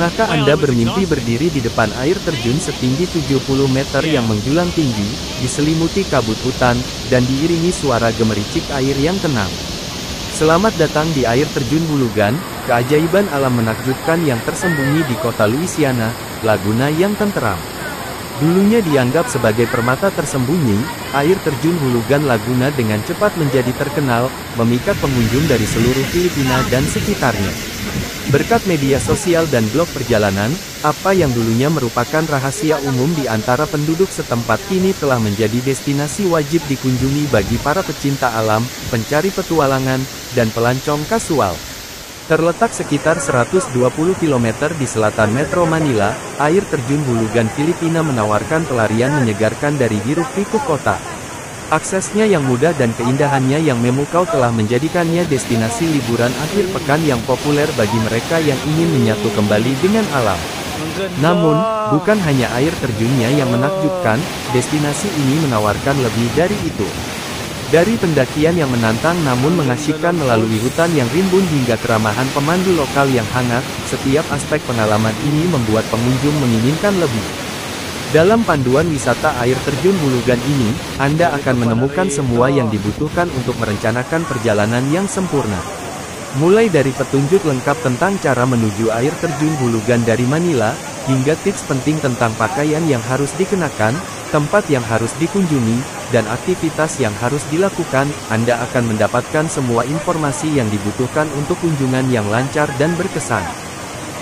Pernahkah Anda bermimpi berdiri di depan air terjun setinggi 70 meter yang menjulang tinggi, diselimuti kabut hutan, dan diiringi suara gemericik air yang tenang? Selamat datang di air terjun Hulugan, keajaiban alam menakjubkan yang tersembunyi di kota Louisiana, Laguna yang tenteram. Dulunya dianggap sebagai permata tersembunyi, air terjun Hulugan Laguna dengan cepat menjadi terkenal, memikat pengunjung dari seluruh Filipina dan sekitarnya. Berkat media sosial dan blog perjalanan, apa yang dulunya merupakan rahasia umum di antara penduduk setempat kini telah menjadi destinasi wajib dikunjungi bagi para pecinta alam, pencari petualangan, dan pelancong kasual. Terletak sekitar 120 km di selatan Metro Manila, air terjun Hulugan Filipina menawarkan pelarian menyegarkan dari hiruk-pikuk kota. Aksesnya yang mudah dan keindahannya yang memukau telah menjadikannya destinasi liburan akhir pekan yang populer bagi mereka yang ingin menyatu kembali dengan alam. Namun, bukan hanya air terjunnya yang menakjubkan, destinasi ini menawarkan lebih dari itu. Dari pendakian yang menantang namun mengasyikkan melalui hutan yang rimbun hingga keramahan pemandu lokal yang hangat, setiap aspek pengalaman ini membuat pengunjung menginginkan lebih. Dalam panduan wisata air terjun Hulugan ini, Anda akan menemukan semua yang dibutuhkan untuk merencanakan perjalanan yang sempurna. Mulai dari petunjuk lengkap tentang cara menuju air terjun Hulugan dari Manila, hingga tips penting tentang pakaian yang harus dikenakan, tempat yang harus dikunjungi, dan aktivitas yang harus dilakukan, Anda akan mendapatkan semua informasi yang dibutuhkan untuk kunjungan yang lancar dan berkesan.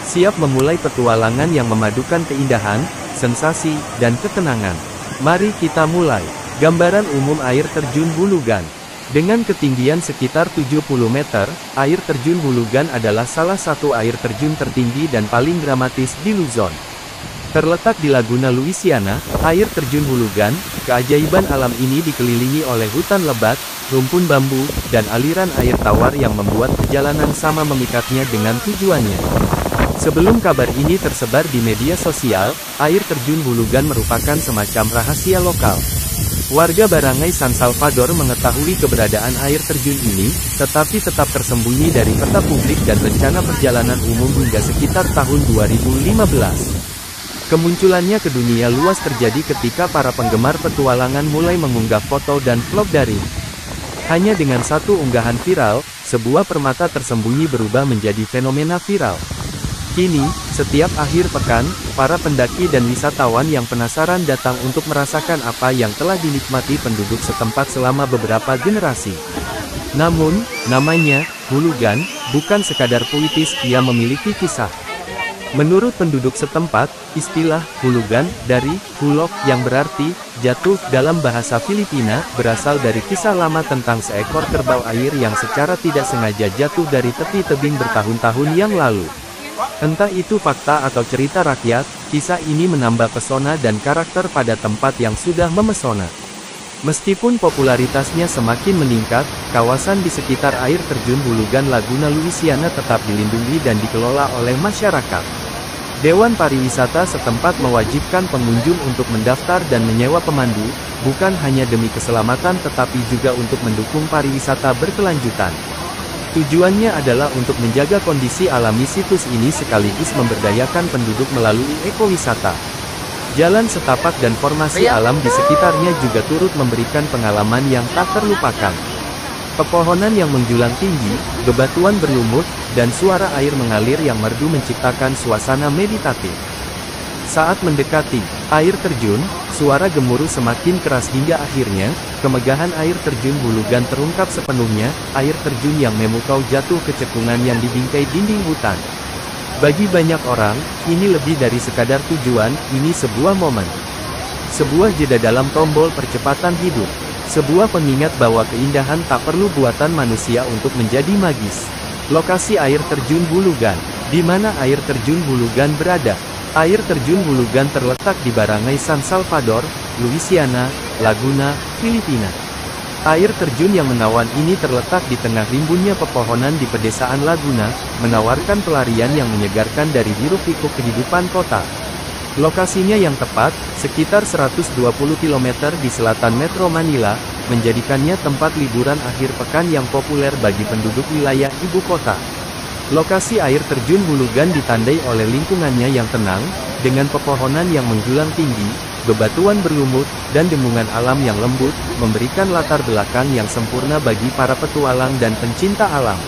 Siap memulai petualangan yang memadukan keindahan, sensasi, dan ketenangan. Mari kita mulai. Gambaran umum air terjun Hulugan. Dengan ketinggian sekitar 70 meter, air terjun Hulugan adalah salah satu air terjun tertinggi dan paling dramatis di Luzon. Terletak di Laguna Louisiana, air terjun Hulugan, keajaiban alam ini dikelilingi oleh hutan lebat, rumpun bambu, dan aliran air tawar yang membuat perjalanan sama memikatnya dengan tujuannya. Sebelum kabar ini tersebar di media sosial, air terjun Hulugan merupakan semacam rahasia lokal. Warga Barangay San Salvador mengetahui keberadaan air terjun ini, tetapi tetap tersembunyi dari peta publik dan rencana perjalanan umum hingga sekitar tahun 2015. Kemunculannya ke dunia luas terjadi ketika para penggemar petualangan mulai mengunggah foto dan vlog daring. Hanya dengan satu unggahan viral, sebuah permata tersembunyi berubah menjadi fenomena viral. Kini, setiap akhir pekan, para pendaki dan wisatawan yang penasaran datang untuk merasakan apa yang telah dinikmati penduduk setempat selama beberapa generasi. Namun, namanya, Hulugan, bukan sekadar puitis, ia memiliki kisah. Menurut penduduk setempat, istilah Hulugan dari hulog yang berarti jatuh dalam bahasa Filipina berasal dari kisah lama tentang seekor kerbau air yang secara tidak sengaja jatuh dari tepi tebing bertahun-tahun yang lalu. Entah itu fakta atau cerita rakyat, kisah ini menambah pesona dan karakter pada tempat yang sudah memesona. Meskipun popularitasnya semakin meningkat, kawasan di sekitar air terjun Hulugan Laguna Louisiana tetap dilindungi dan dikelola oleh masyarakat. Dewan Pariwisata setempat mewajibkan pengunjung untuk mendaftar dan menyewa pemandu, bukan hanya demi keselamatan tetapi juga untuk mendukung pariwisata berkelanjutan. Tujuannya adalah untuk menjaga kondisi alami situs ini sekaligus memberdayakan penduduk melalui ekowisata. Jalan setapak dan formasi alam di sekitarnya juga turut memberikan pengalaman yang tak terlupakan. Pepohonan yang menjulang tinggi, bebatuan berlumut, dan suara air mengalir yang merdu menciptakan suasana meditatif. Saat mendekati air terjun, suara gemuruh semakin keras hingga akhirnya, kemegahan air terjun Hulugan terungkap sepenuhnya, air terjun yang memukau jatuh ke cekungan yang dibingkai dinding hutan. Bagi banyak orang, ini lebih dari sekadar tujuan, ini sebuah momen. Sebuah jeda dalam tombol percepatan hidup. Sebuah pengingat bahwa keindahan tak perlu buatan manusia untuk menjadi magis. Lokasi air terjun Hulugan. Di mana air terjun Hulugan berada? Air terjun Hulugan terletak di Barangay San Salvador, Louisiana, Laguna, Filipina. Air terjun yang menawan ini terletak di tengah rimbunnya pepohonan di pedesaan Laguna, menawarkan pelarian yang menyegarkan dari hiruk-pikuk kehidupan kota. Lokasinya yang tepat, sekitar 120 km di selatan Metro Manila, menjadikannya tempat liburan akhir pekan yang populer bagi penduduk wilayah ibu kota. Lokasi air terjun Hulugan ditandai oleh lingkungannya yang tenang, dengan pepohonan yang menjulang tinggi, bebatuan berlumut, dan dengungan alam yang lembut, memberikan latar belakang yang sempurna bagi para petualang dan pencinta alam.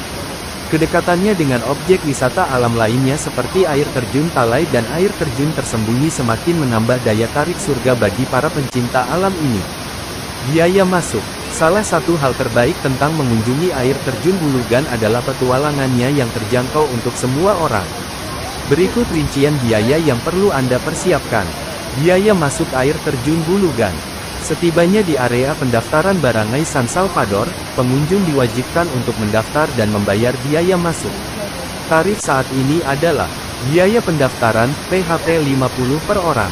Kedekatannya dengan objek wisata alam lainnya seperti air terjun Talai dan air terjun tersembunyi semakin menambah daya tarik surga bagi para pencinta alam ini. Biaya masuk. Salah satu hal terbaik tentang mengunjungi air terjun Hulugan adalah petualangannya yang terjangkau untuk semua orang. Berikut rincian biaya yang perlu Anda persiapkan. Biaya masuk air terjun Hulugan. Setibanya di area pendaftaran Barangay San Salvador, pengunjung diwajibkan untuk mendaftar dan membayar biaya masuk. Tarif saat ini adalah biaya pendaftaran PHP 50 per orang.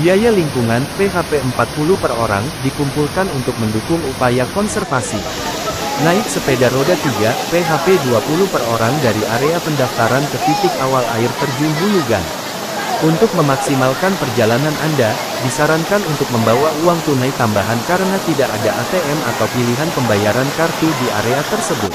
Biaya lingkungan PHP 40 per orang dikumpulkan untuk mendukung upaya konservasi. Naik sepeda roda 3 PHP 20 per orang dari area pendaftaran ke titik awal air terjun Hulugan. Untuk memaksimalkan perjalanan Anda, disarankan untuk membawa uang tunai tambahan karena tidak ada ATM atau pilihan pembayaran kartu di area tersebut.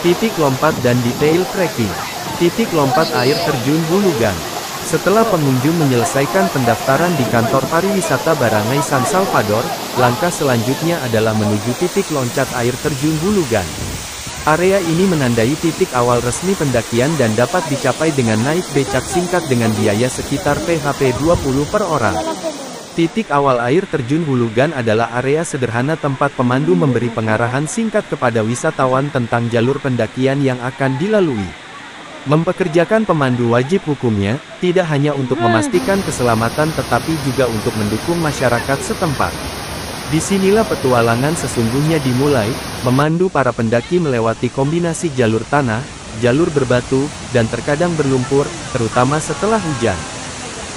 Titik lompat dan detail trekking. Titik lompat air terjun Hulugan. Setelah pengunjung menyelesaikan pendaftaran di kantor pariwisata Barangay San Salvador, langkah selanjutnya adalah menuju titik loncat air terjun Hulugan. Area ini menandai titik awal resmi pendakian dan dapat dicapai dengan naik becak singkat dengan biaya sekitar PHP 20 per orang. Titik awal air terjun Hulugan adalah area sederhana tempat pemandu memberi pengarahan singkat kepada wisatawan tentang jalur pendakian yang akan dilalui. Mempekerjakan pemandu wajib hukumnya, tidak hanya untuk memastikan keselamatan tetapi juga untuk mendukung masyarakat setempat. Disinilah petualangan sesungguhnya dimulai, memandu para pendaki melewati kombinasi jalur tanah, jalur berbatu, dan terkadang berlumpur, terutama setelah hujan.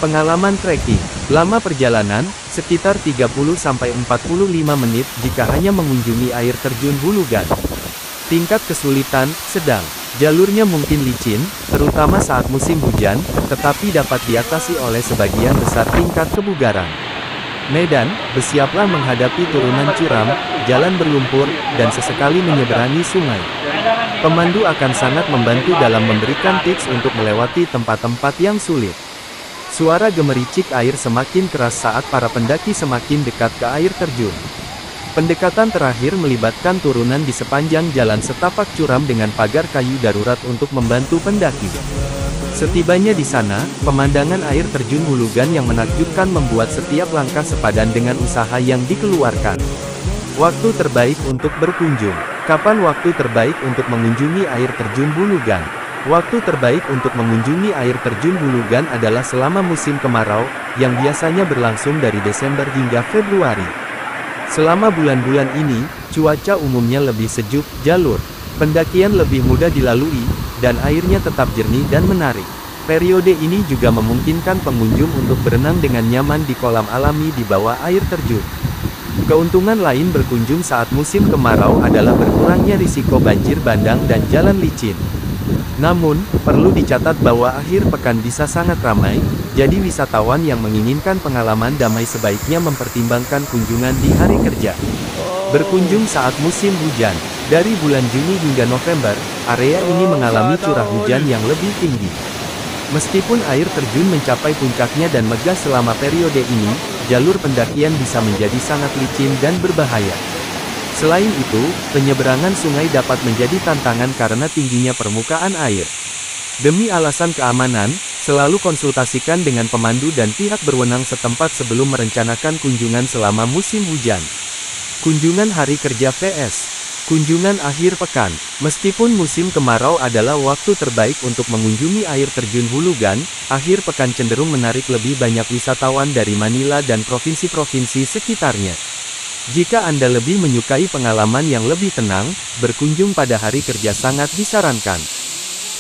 Pengalaman trekking. Lama perjalanan, sekitar 30-45 menit jika hanya mengunjungi air terjun Hulugan. Tingkat kesulitan, sedang. Jalurnya mungkin licin, terutama saat musim hujan, tetapi dapat diatasi oleh sebagian besar tingkat kebugaran. Medan, bersiaplah menghadapi turunan curam, jalan berlumpur, dan sesekali menyeberangi sungai. Pemandu akan sangat membantu dalam memberikan tips untuk melewati tempat-tempat yang sulit. Suara gemericik air semakin keras saat para pendaki semakin dekat ke air terjun. Pendekatan terakhir melibatkan turunan di sepanjang jalan setapak curam dengan pagar kayu darurat untuk membantu pendaki. Setibanya di sana, pemandangan air terjun Hulugan yang menakjubkan membuat setiap langkah sepadan dengan usaha yang dikeluarkan. Waktu terbaik untuk berkunjung. Kapan waktu terbaik untuk mengunjungi air terjun Hulugan? Waktu terbaik untuk mengunjungi air terjun Hulugan adalah selama musim kemarau, yang biasanya berlangsung dari Desember hingga Februari. Selama bulan-bulan ini, cuaca umumnya lebih sejuk, jalur pendakian lebih mudah dilalui, dan airnya tetap jernih dan menarik. Periode ini juga memungkinkan pengunjung untuk berenang dengan nyaman di kolam alami di bawah air terjun. Keuntungan lain berkunjung saat musim kemarau adalah berkurangnya risiko banjir bandang dan jalan licin. Namun, perlu dicatat bahwa akhir pekan bisa sangat ramai, jadi wisatawan yang menginginkan pengalaman damai sebaiknya mempertimbangkan kunjungan di hari kerja. Berkunjung saat musim hujan. Dari bulan Juni hingga November, area ini mengalami curah hujan yang lebih tinggi. Meskipun air terjun mencapai puncaknya dan megah selama periode ini, jalur pendakian bisa menjadi sangat licin dan berbahaya. Selain itu, penyeberangan sungai dapat menjadi tantangan karena tingginya permukaan air. Demi alasan keamanan, selalu konsultasikan dengan pemandu dan pihak berwenang setempat sebelum merencanakan kunjungan selama musim hujan. Kunjungan hari kerja vs. kunjungan akhir pekan. Meskipun musim kemarau adalah waktu terbaik untuk mengunjungi air terjun Hulugan, akhir pekan cenderung menarik lebih banyak wisatawan dari Manila dan provinsi-provinsi sekitarnya. Jika Anda lebih menyukai pengalaman yang lebih tenang, berkunjung pada hari kerja sangat disarankan.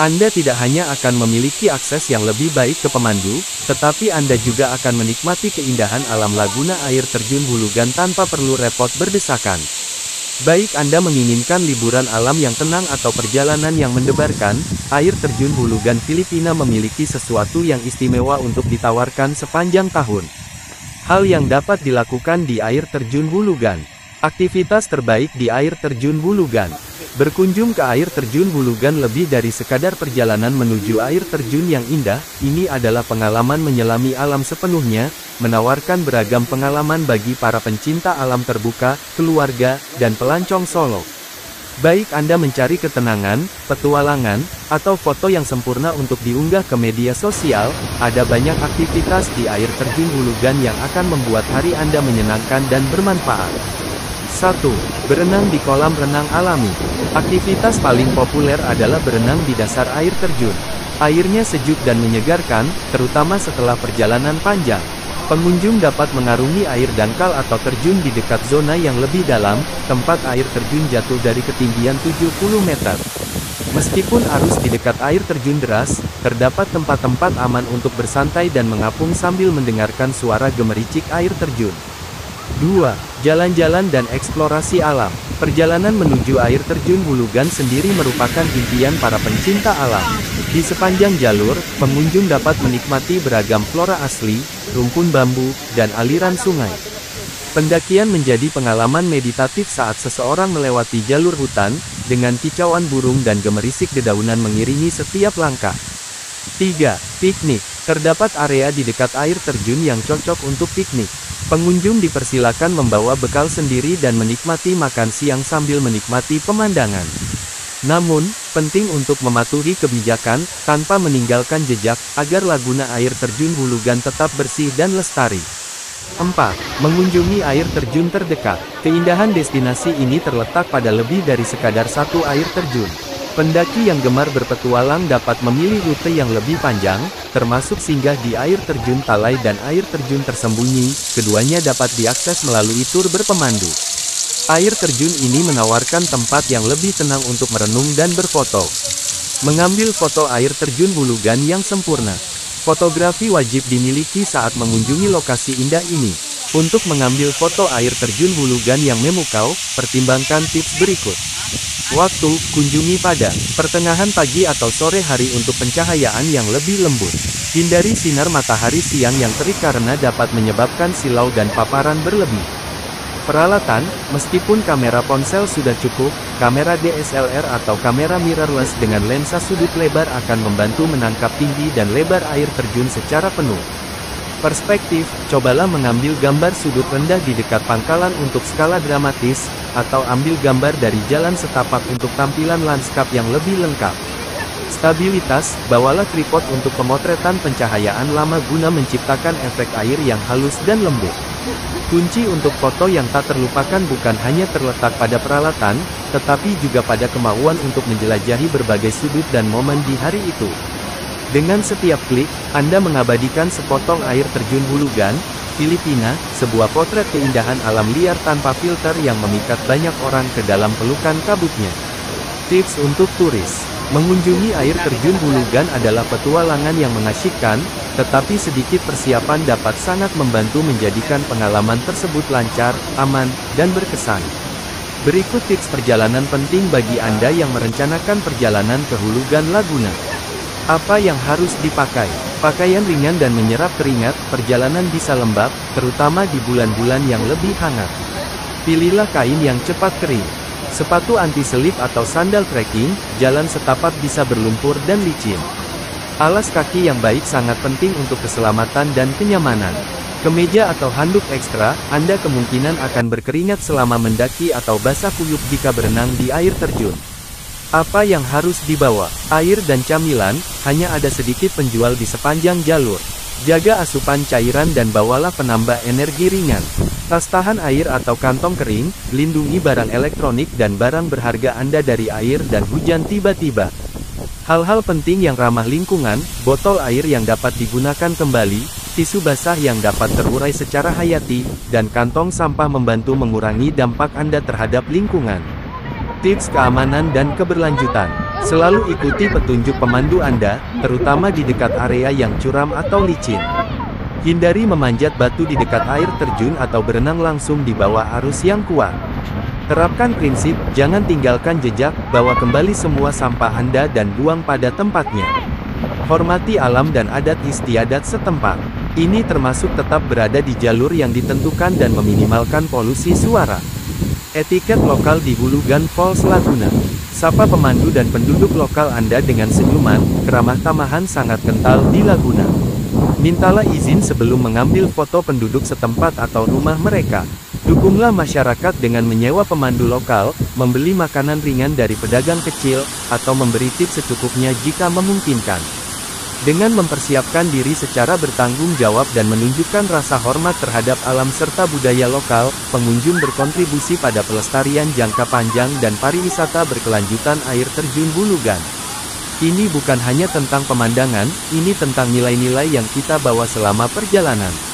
Anda tidak hanya akan memiliki akses yang lebih baik ke pemandu, tetapi Anda juga akan menikmati keindahan alam Laguna air terjun Hulugan tanpa perlu repot berdesakan. Baik Anda menginginkan liburan alam yang tenang atau perjalanan yang mendebarkan, air terjun Hulugan Filipina memiliki sesuatu yang istimewa untuk ditawarkan sepanjang tahun. Hal yang dapat dilakukan di air terjun Hulugan. Aktivitas terbaik di air terjun Hulugan. Berkunjung ke air terjun Hulugan lebih dari sekadar perjalanan menuju air terjun yang indah, ini adalah pengalaman menyelami alam sepenuhnya, menawarkan beragam pengalaman bagi para pencinta alam terbuka, keluarga, dan pelancong solo. Baik Anda mencari ketenangan, petualangan, atau foto yang sempurna untuk diunggah ke media sosial, ada banyak aktivitas di air terjun Hulugan yang akan membuat hari Anda menyenangkan dan bermanfaat. 1. Berenang di kolam renang alami. Aktivitas paling populer adalah berenang di dasar air terjun. Airnya sejuk dan menyegarkan, terutama setelah perjalanan panjang. Pengunjung dapat mengarungi air dangkal atau terjun di dekat zona yang lebih dalam, tempat air terjun jatuh dari ketinggian 70 meter. Meskipun arus di dekat air terjun deras, terdapat tempat-tempat aman untuk bersantai dan mengapung sambil mendengarkan suara gemericik air terjun. 2. Jalan-jalan dan eksplorasi alam. Perjalanan menuju air terjun Hulugan sendiri merupakan impian para pencinta alam. Di sepanjang jalur, pengunjung dapat menikmati beragam flora asli, rumpun bambu, dan aliran sungai. Pendakian menjadi pengalaman meditatif saat seseorang melewati jalur hutan, dengan kicauan burung dan gemerisik dedaunan mengiringi setiap langkah. 3. Piknik. Terdapat area di dekat air terjun yang cocok untuk piknik. Pengunjung dipersilakan membawa bekal sendiri dan menikmati makan siang sambil menikmati pemandangan. Namun, penting untuk mematuhi kebijakan, tanpa meninggalkan jejak, agar laguna air terjun Hulugan tetap bersih dan lestari. 4. Mengunjungi air terjun terdekat. Keindahan destinasi ini terletak pada lebih dari sekadar satu air terjun. Pendaki yang gemar berpetualang dapat memilih rute yang lebih panjang, termasuk singgah di air terjun Talai dan air terjun tersembunyi, keduanya dapat diakses melalui tur berpemandu. Air terjun ini menawarkan tempat yang lebih tenang untuk merenung dan berfoto. Mengambil foto air terjun Hulugan yang sempurna. Fotografi wajib dimiliki saat mengunjungi lokasi indah ini. Untuk mengambil foto air terjun Hulugan yang memukau, pertimbangkan tips berikut. Waktu, kunjungi pada pertengahan pagi atau sore hari untuk pencahayaan yang lebih lembut. Hindari sinar matahari siang yang terik karena dapat menyebabkan silau dan paparan berlebih. Peralatan, meskipun kamera ponsel sudah cukup, kamera DSLR atau kamera mirrorless dengan lensa sudut lebar akan membantu menangkap tinggi dan lebar air terjun secara penuh. Perspektif, cobalah mengambil gambar sudut rendah di dekat pangkalan untuk skala dramatis, atau ambil gambar dari jalan setapak untuk tampilan lanskap yang lebih lengkap. Stabilitas, bawalah tripod untuk pemotretan pencahayaan lama guna menciptakan efek air yang halus dan lembut. Kunci untuk foto yang tak terlupakan bukan hanya terletak pada peralatan, tetapi juga pada kemauan untuk menjelajahi berbagai sudut dan momen di hari itu. Dengan setiap klik, Anda mengabadikan sepotong air terjun Hulugan, Filipina, sebuah potret keindahan alam liar tanpa filter yang memikat banyak orang ke dalam pelukan kabutnya. Tips untuk turis. Mengunjungi air terjun Hulugan adalah petualangan yang mengasyikkan, tetapi sedikit persiapan dapat sangat membantu menjadikan pengalaman tersebut lancar, aman, dan berkesan. Berikut tips perjalanan penting bagi Anda yang merencanakan perjalanan ke Hulugan Laguna. Apa yang harus dipakai? Pakaian ringan dan menyerap keringat, perjalanan bisa lembab, terutama di bulan-bulan yang lebih hangat. Pilihlah kain yang cepat kering. Sepatu anti-selip atau sandal trekking, jalan setapak bisa berlumpur dan licin. Alas kaki yang baik sangat penting untuk keselamatan dan kenyamanan. Kemeja atau handuk ekstra, Anda kemungkinan akan berkeringat selama mendaki atau basah kuyup jika berenang di air terjun. Apa yang harus dibawa? Air dan camilan, hanya ada sedikit penjual di sepanjang jalur. Jaga asupan cairan dan bawalah penambah energi ringan. Tas tahan air atau kantong kering, lindungi barang elektronik dan barang berharga Anda dari air dan hujan tiba-tiba. Hal-hal penting yang ramah lingkungan, botol air yang dapat digunakan kembali, tisu basah yang dapat terurai secara hayati, dan kantong sampah membantu mengurangi dampak Anda terhadap lingkungan. Tips keamanan dan keberlanjutan. Selalu ikuti petunjuk pemandu Anda, terutama di dekat area yang curam atau licin. Hindari memanjat batu di dekat air terjun atau berenang langsung di bawah arus yang kuat. Terapkan prinsip, jangan tinggalkan jejak, bawa kembali semua sampah Anda dan buang pada tempatnya. Hormati alam dan adat istiadat setempat. Ini termasuk tetap berada di jalur yang ditentukan dan meminimalkan polusi suara. Etiket lokal di Hulugan Falls Laguna. Sapa pemandu dan penduduk lokal Anda dengan senyuman, keramah tamahan sangat kental di Laguna. Mintalah izin sebelum mengambil foto penduduk setempat atau rumah mereka. Dukunglah masyarakat dengan menyewa pemandu lokal, membeli makanan ringan dari pedagang kecil, atau memberi tips secukupnya jika memungkinkan. Dengan mempersiapkan diri secara bertanggung jawab dan menunjukkan rasa hormat terhadap alam serta budaya lokal, pengunjung berkontribusi pada pelestarian jangka panjang dan pariwisata berkelanjutan air terjun Bulugan. Ini bukan hanya tentang pemandangan, ini tentang nilai-nilai yang kita bawa selama perjalanan.